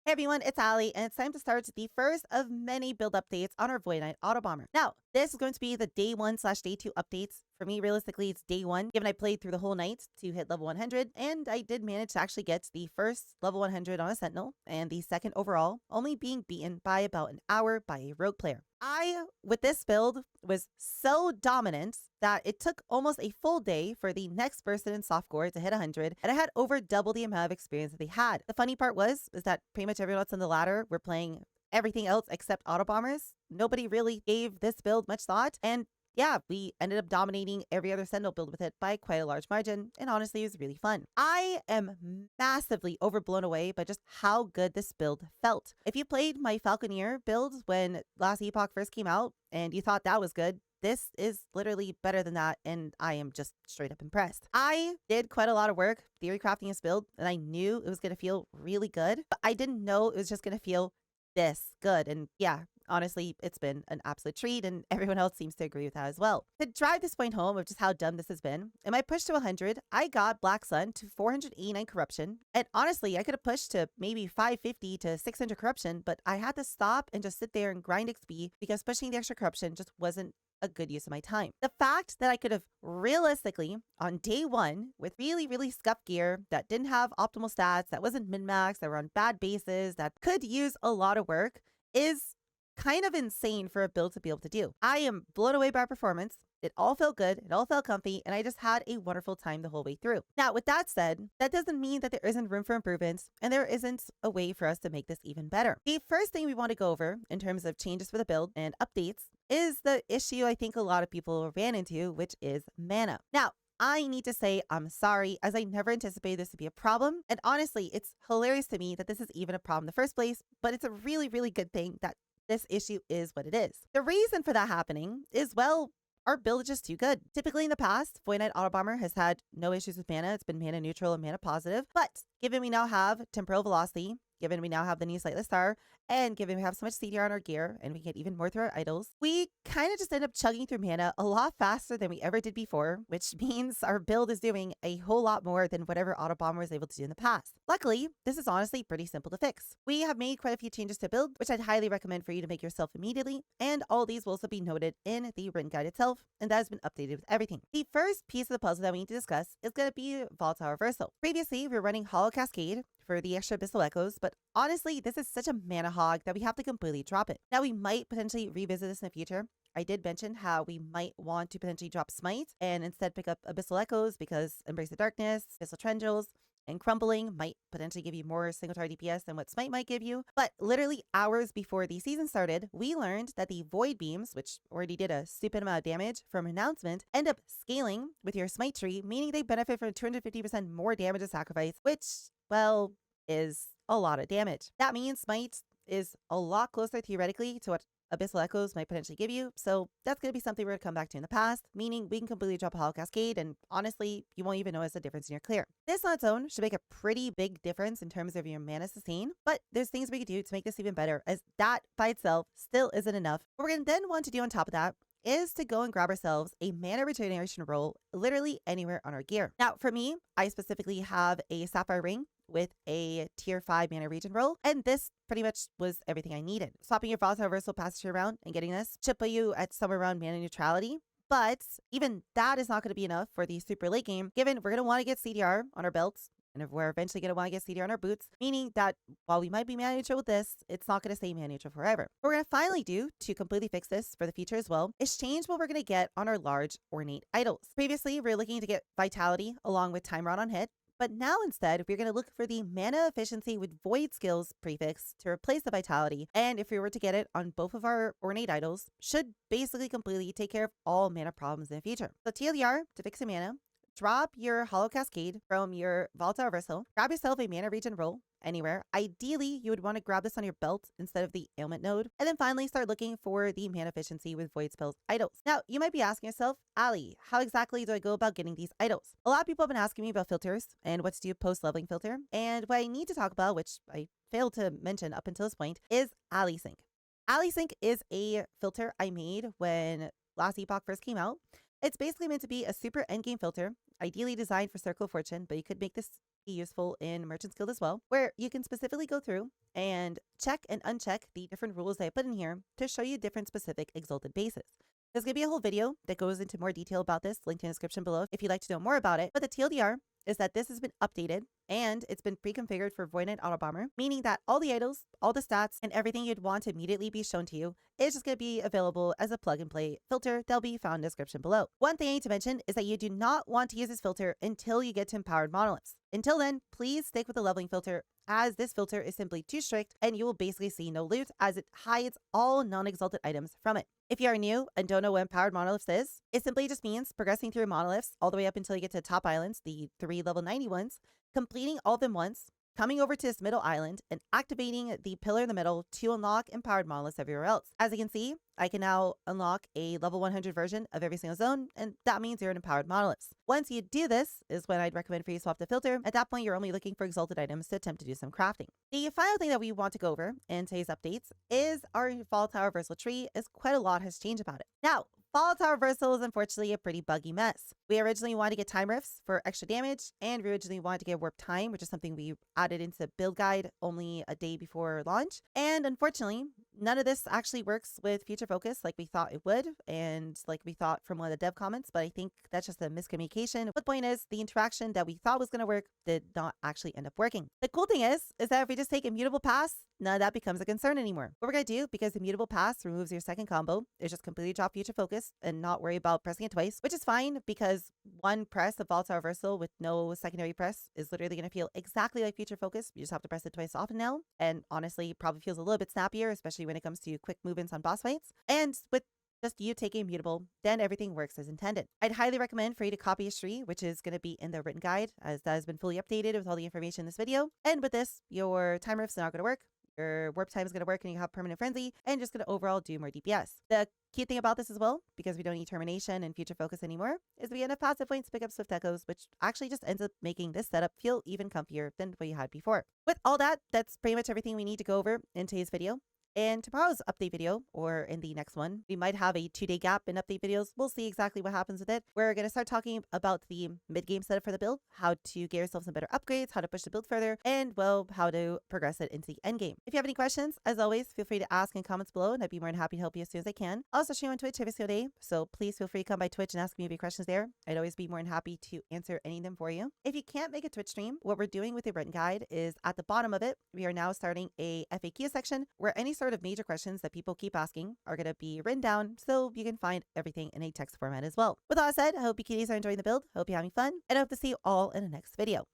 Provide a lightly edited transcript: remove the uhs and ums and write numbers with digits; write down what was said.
Hey everyone, it's Allie, and it's time to start the first of many build updates on our Void Knight Autobomber. Now, this is going to be the day 1/day 2 updates. For me, realistically, it's day 1, given I played through the whole night to hit level 100, and I did manage to actually get the first level 100 on a Sentinel, and the second overall, only being beaten by about an hour by a rogue player. I, with this build, was so dominant that it took almost a full day for the next person in softcore to hit 100, and I had over double the amount of experience that they had. The funny part is that pretty much everyone else on the ladder were playing everything else except Autobombers. Nobody really gave this build much thought, and yeah, we ended up dominating every other Sentinel build with it by quite a large margin, and honestly, it was really fun. I am massively overblown away by just how good this build felt. If you played my Falconeer build when Last Epoch first came out, and you thought that was good, this is literally better than that, and I am just straight up impressed. I did quite a lot of work theory crafting this build, and I knew it was going to feel really good, but I didn't know it was just going to feel this good. And yeah, honestly, it's been an absolute treat, and everyone else seems to agree with that as well. To drive this point home of just how dumb this has been, in my push to 100, I got Black Sun to 489 corruption, and honestly, I could have pushed to maybe 550 to 600 corruption, but I had to stop and just sit there and grind XP because pushing the extra corruption just wasn't a good use of my time. The fact that I could have realistically on day 1 with really scuffed gear that didn't have optimal stats, that wasn't min-max, that were on bad bases, that could use a lot of work is kind of insane for a build to be able to do. I am blown away by our performance. It all felt good, it all felt comfy, and I just had a wonderful time the whole way through. Now, with that said, that doesn't mean that there isn't room for improvements, and there isn't a way for us to make this even better. The first thing we want to go over in terms of changes for the build and updates is the issue I think a lot of people ran into, which is mana. Now, I need to say I'm sorry, as I never anticipated this to be a problem, and honestly, it's hilarious to me that this is even a problem in the first place, but it's a really good thing that this issue is what it is. The reason for that happening is, well, our build is just too good. Typically in the past, Void Knight Autobomber has had no issues with mana. It's been mana neutral and mana positive. But given we now have Temporal Velocity, given we now have the new Sightless Star, and given we have so much CDR on our gear, and we get even more through our idols, we kind of just end up chugging through mana a lot faster than we ever did before, which means our build is doing a whole lot more than whatever Autobomber was able to do in the past. Luckily, this is honestly pretty simple to fix. We have made quite a few changes to build, which I'd highly recommend for you to make yourself immediately, and all these will also be noted in the written guide itself, and that has been updated with everything. The first piece of the puzzle that we need to discuss is going to be Volatile Reversal. Previously, we were running Hollow Cascade for the extra Abyssal Echoes, but honestly, this is such a mana hog that we have to completely drop it. Now, we might potentially revisit this in the future. I did mention how we might want to potentially drop Smite and instead pick up Abyssal Echoes because Embrace the Darkness, Abyssal Tendrils, and Crumbling might potentially give you more single target DPS than what Smite might give you. But literally hours before the season started, we learned that the Void Beams, which already did a stupid amount of damage from announcement, end up scaling with your Smite tree, meaning they benefit from 250% more damage to sacrifice, which, well, is a lot of damage. That means Smite is a lot closer theoretically to what Abyssal Echoes might potentially give you, so that's going to be something we're going to come back to in the past, meaning we can completely drop a Hollow Cascade, and honestly, you won't even notice a difference in your clear. This on its own should make a pretty big difference in terms of your mana sustain, but there's things we could do to make this even better, as that by itself still isn't enough. What we're going to then want to do on top of that is to go and grab ourselves a mana regeneration roll literally anywhere on our gear. Now, for me, I specifically have a Sapphire Ring with a tier 5 mana regen roll, and this pretty much was everything I needed. Swapping your Volatile Reversal passage around and getting this should put you at somewhere around mana neutrality, but even that is not going to be enough for the super late game, given we're going to want to get CDR on our belts, and if we're eventually going to want to get CDR on our boots, meaning that while we might be mana neutral with this, it's not going to stay mana neutral forever. What we're going to finally do to completely fix this for the future as well is change what we're going to get on our large ornate idols. Previously, we were looking to get Vitality along with Time Rod on hit, but now instead, we're going to look for the mana efficiency with Void skills prefix to replace the Vitality, and if we were to get it on both of our ornate idols, should basically completely take care of all mana problems in the future. So TLDR, to fix your mana, drop your Hollow Cascade from your Volatile Reversal, grab yourself a mana regen roll anywhere. Ideally, you would want to grab this on your belt instead of the ailment node, and then finally start looking for the mana efficiency with Void spells idols. Now, you might be asking yourself, Allie, how exactly do I go about getting these idols? A lot of people have been asking me about filters and what to do post-leveling filter, and what I need to talk about, which I failed to mention up until this point, is Alliesink. Alliesink is a filter I made when Last Epoch first came out. It's basically meant to be a super endgame filter, ideally designed for Circle of Fortune, but you could make this be useful in Merchant's Guild as well, where you can specifically go through and check and uncheck the different rules that I put in here to show you different specific exalted bases. There's going to be a whole video that goes into more detail about this, linked in the description below if you'd like to know more about it. But the TLDR is that this has been updated and it's been pre-configured for Void Knight Autobomber, meaning that all the idols, all the stats, and everything you'd want to immediately be shown to you is just going to be available as a plug-and-play filter that'll be found in the description below. One thing I need to mention is that you do not want to use this filter until you get to empowered monoliths. Until then, please stick with the leveling filter, as this filter is simply too strict and you will basically see no loot as it hides all non-exalted items from it. If you are new and don't know what empowered monoliths is, it simply just means progressing through monoliths all the way up until you get to top islands, the 3 level 90 ones, completing all of them once, coming over to this middle island and activating the pillar in the middle to unlock empowered monoliths everywhere else. As you can see, I can now unlock a level 100 version of every single zone, and that means you're in empowered monoliths. Once you do this is when I'd recommend for you to swap the filter. At that point, you're only looking for exalted items to attempt to do some crafting. The final thing that we want to go over in today's updates is our Volatile Reversal tree, as quite a lot has changed about it. Now, Volatile Reversal is unfortunately a pretty buggy mess. We originally wanted to get time rifts for extra damage, and we originally wanted to get warp time, which is something we added into the build guide only a day before launch. And unfortunately, none of this actually works with Future Focus like we thought it would, and like we thought from one of the dev comments, but I think that's just a miscommunication. But the point is, the interaction that we thought was going to work did not actually end up working. The cool thing is that if we just take Immutable Pass, none of that becomes a concern anymore. What we're going to do, because Immutable Pass removes your second combo, is just completely drop Future Focus and not worry about pressing it twice, which is fine because one press of Volatile Reversal with no secondary press is literally going to feel exactly like Future Focus. You just have to press it twice often now, and honestly, probably feels a little bit snappier, especially when it comes to quick movements on boss fights. And with just you taking Immutable, then everything works as intended. I'd highly recommend for you to copy a tree, which is going to be in the written guide, as that has been fully updated with all the information in this video. And with this, your time rifts are not going to work. Your warp time is going to work and you have permanent frenzy, and just going to overall do more DPS. The key thing about this as well, because we don't need termination and Future Focus anymore, is we get enough passive points to pick up Swift Echoes, which actually just ends up making this setup feel even comfier than what you had before. With all that, that's pretty much everything we need to go over in today's video. In tomorrow's update video, or in the next one, we might have a 2-day gap in update videos. We'll see exactly what happens with it. We're going to start talking about the mid-game setup for the build, how to get yourself some better upgrades, how to push the build further, and, well, how to progress it into the endgame. If you have any questions, as always, feel free to ask in comments below, and I'd be more than happy to help you as soon as I can. I also stream on Twitch every single day, so please feel free to come by Twitch and ask me your questions there. I'd always be more than happy to answer any of them for you. If you can't make a Twitch stream, what we're doing with the written guide is at the bottom of it, we are now starting a FAQ section where any sort of major questions that people keep asking are going to be written down so you can find everything in a text format as well. With all that said, I hope you kitties are enjoying the build, I hope you're having fun, and I hope to see you all in the next video.